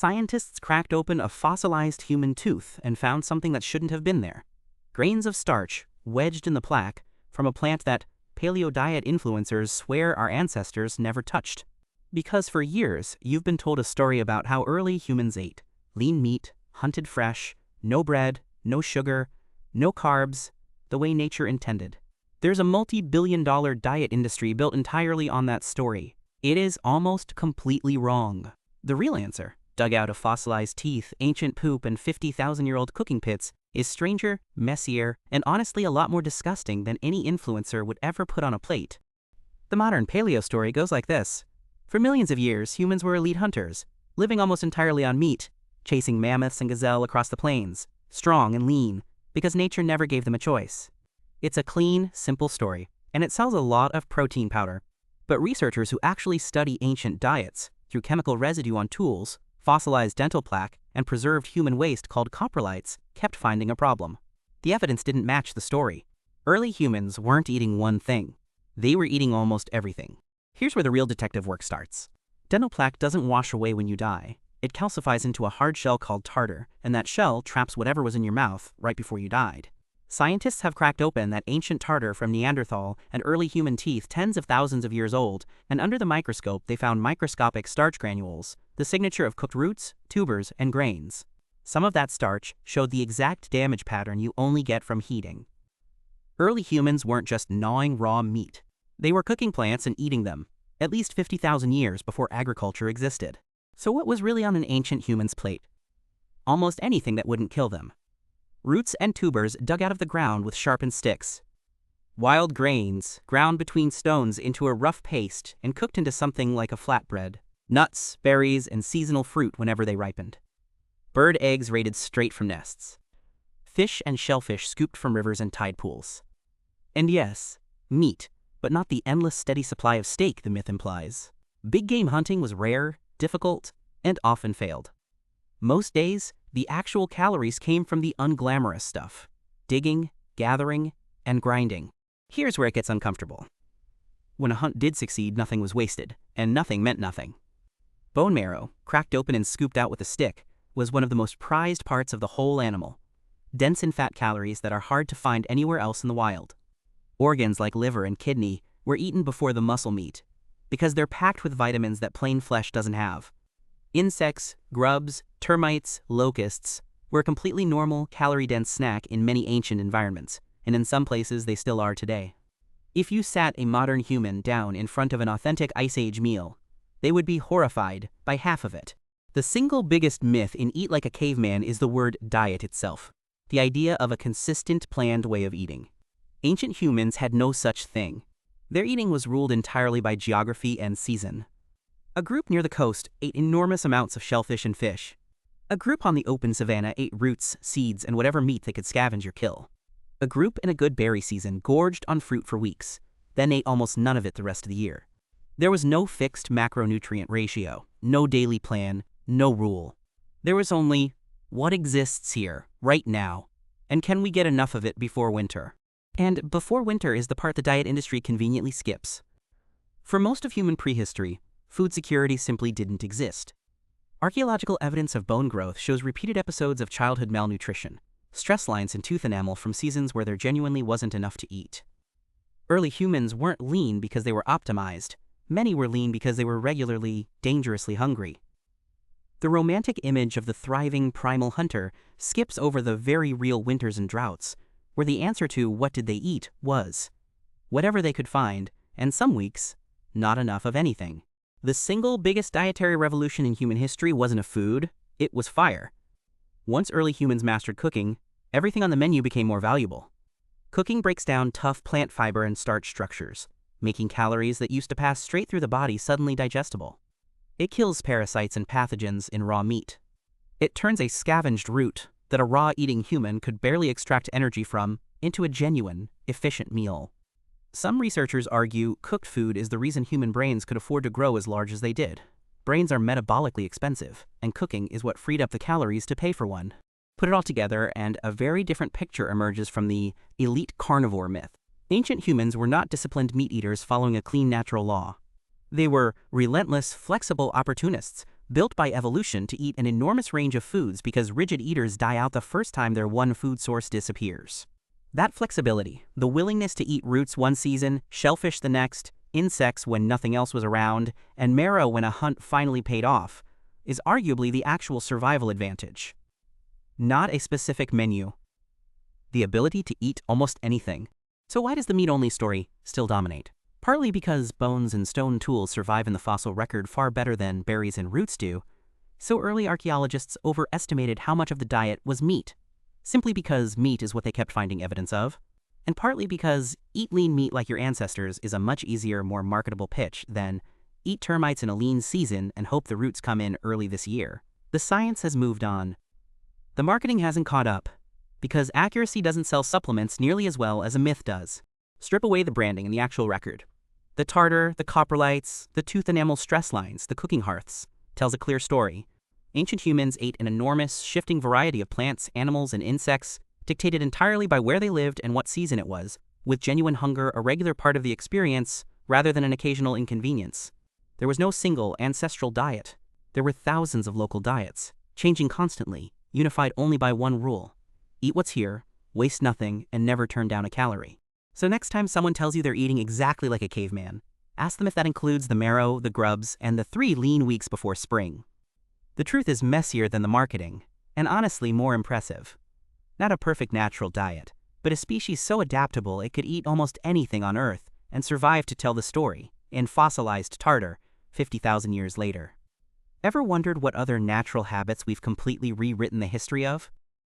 Scientists cracked open a fossilized human tooth and found something that shouldn't have been there. Grains of starch, wedged in the plaque, from a plant that paleo diet influencers swear our ancestors never touched. Because for years, you've been told a story about how early humans ate lean meat, hunted fresh, no bread, no sugar, no carbs, the way nature intended. There's a multi-billion-dollar diet industry built entirely on that story. It is almost completely wrong. The real answer, dug out of fossilized teeth, ancient poop, and 50,000-year-old cooking pits, is stranger, messier, and honestly a lot more disgusting than any influencer would ever put on a plate. The modern paleo story goes like this. For millions of years, humans were elite hunters, living almost entirely on meat, chasing mammoths and gazelle across the plains, strong and lean, because nature never gave them a choice. It's a clean, simple story, and it sells a lot of protein powder. But researchers who actually study ancient diets, through chemical residue on tools, fossilized dental plaque, and preserved human waste called coprolites, kept finding a problem. The evidence didn't match the story. Early humans weren't eating one thing. They were eating almost everything. Here's where the real detective work starts. Dental plaque doesn't wash away when you die. It calcifies into a hard shell called tartar, and that shell traps whatever was in your mouth right before you died. Scientists have cracked open that ancient tartar from Neanderthal and early human teeth tens of thousands of years old, and under the microscope they found microscopic starch granules, the signature of cooked roots, tubers, and grains. Some of that starch showed the exact damage pattern you only get from heating. Early humans weren't just gnawing raw meat. They were cooking plants and eating them, at least 50,000 years before agriculture existed. So what was really on an ancient human's plate? Almost anything that wouldn't kill them. Roots and tubers dug out of the ground with sharpened sticks. Wild grains ground between stones into a rough paste and cooked into something like a flatbread. Nuts, berries, and seasonal fruit whenever they ripened. Bird eggs raided straight from nests. Fish and shellfish scooped from rivers and tide pools. And yes, meat, but not the endless steady supply of steak the myth implies. Big game hunting was rare, difficult, and often failed. Most days, the actual calories came from the unglamorous stuff: digging, gathering, and grinding. Here's where it gets uncomfortable. When a hunt did succeed, nothing was wasted, and nothing meant nothing. Bone marrow, cracked open and scooped out with a stick, was one of the most prized parts of the whole animal, dense in fat calories that are hard to find anywhere else in the wild. Organs like liver and kidney were eaten before the muscle meat, because they're packed with vitamins that plain flesh doesn't have. Insects, grubs, termites, locusts were a completely normal, calorie-dense snack in many ancient environments, and in some places they still are today. If you sat a modern human down in front of an authentic Ice Age meal, they would be horrified by half of it. The single biggest myth in Eat Like a Caveman is the word diet itself, the idea of a consistent, planned way of eating. Ancient humans had no such thing. Their eating was ruled entirely by geography and season. A group near the coast ate enormous amounts of shellfish and fish. A group on the open savanna ate roots, seeds, and whatever meat they could scavenge or kill. A group in a good berry season gorged on fruit for weeks, then ate almost none of it the rest of the year. There was no fixed macronutrient ratio, no daily plan, no rule. There was only, what exists here, right now, and can we get enough of it before winter? And before winter is the part the diet industry conveniently skips. For most of human prehistory, food security simply didn't exist. Archaeological evidence of bone growth shows repeated episodes of childhood malnutrition, stress lines in tooth enamel from seasons where there genuinely wasn't enough to eat. Early humans weren't lean because they were optimized. Many were lean because they were regularly, dangerously hungry. The romantic image of the thriving primal hunter skips over the very real winters and droughts, where the answer to what did they eat was whatever they could find, and some weeks, not enough of anything. The single biggest dietary revolution in human history wasn't a food, it was fire. Once early humans mastered cooking, everything on the menu became more valuable. Cooking breaks down tough plant fiber and starch structures, making calories that used to pass straight through the body suddenly digestible. It kills parasites and pathogens in raw meat. It turns a scavenged root that a raw-eating human could barely extract energy from into a genuine, efficient meal. Some researchers argue cooked food is the reason human brains could afford to grow as large as they did. Brains are metabolically expensive, and cooking is what freed up the calories to pay for one. Put it all together, and a very different picture emerges from the elite carnivore myth. Ancient humans were not disciplined meat eaters following a clean natural law. They were relentless, flexible opportunists, built by evolution to eat an enormous range of foods because rigid eaters die out the first time their one food source disappears. That flexibility, the willingness to eat roots one season, shellfish the next, insects when nothing else was around, and marrow when a hunt finally paid off, is arguably the actual survival advantage. Not a specific menu. The ability to eat almost anything. So why does the meat-only story still dominate? Partly because bones and stone tools survive in the fossil record far better than berries and roots do, so early archaeologists overestimated how much of the diet was meat, simply because meat is what they kept finding evidence of, and partly because eat lean meat like your ancestors is a much easier, more marketable pitch than eat termites in a lean season and hope the roots come in early this year. The science has moved on. The marketing hasn't caught up, because accuracy doesn't sell supplements nearly as well as a myth does. Strip away the branding and the actual record. The tartar, the coprolites, the tooth enamel stress lines, the cooking hearths, tells a clear story. Ancient humans ate an enormous, shifting variety of plants, animals, and insects, dictated entirely by where they lived and what season it was, with genuine hunger a regular part of the experience rather than an occasional inconvenience. There was no single ancestral diet. There were thousands of local diets, changing constantly, unified only by one rule: eat what's here, waste nothing, and never turn down a calorie. So next time someone tells you they're eating exactly like a caveman, ask them if that includes the marrow, the grubs, and the 3 lean weeks before spring. The truth is messier than the marketing, and honestly more impressive. Not a perfect natural diet, but a species so adaptable it could eat almost anything on Earth and survive to tell the story, in fossilized tartar, 50,000 years later. Ever wondered what other natural habits we've completely rewritten the history of?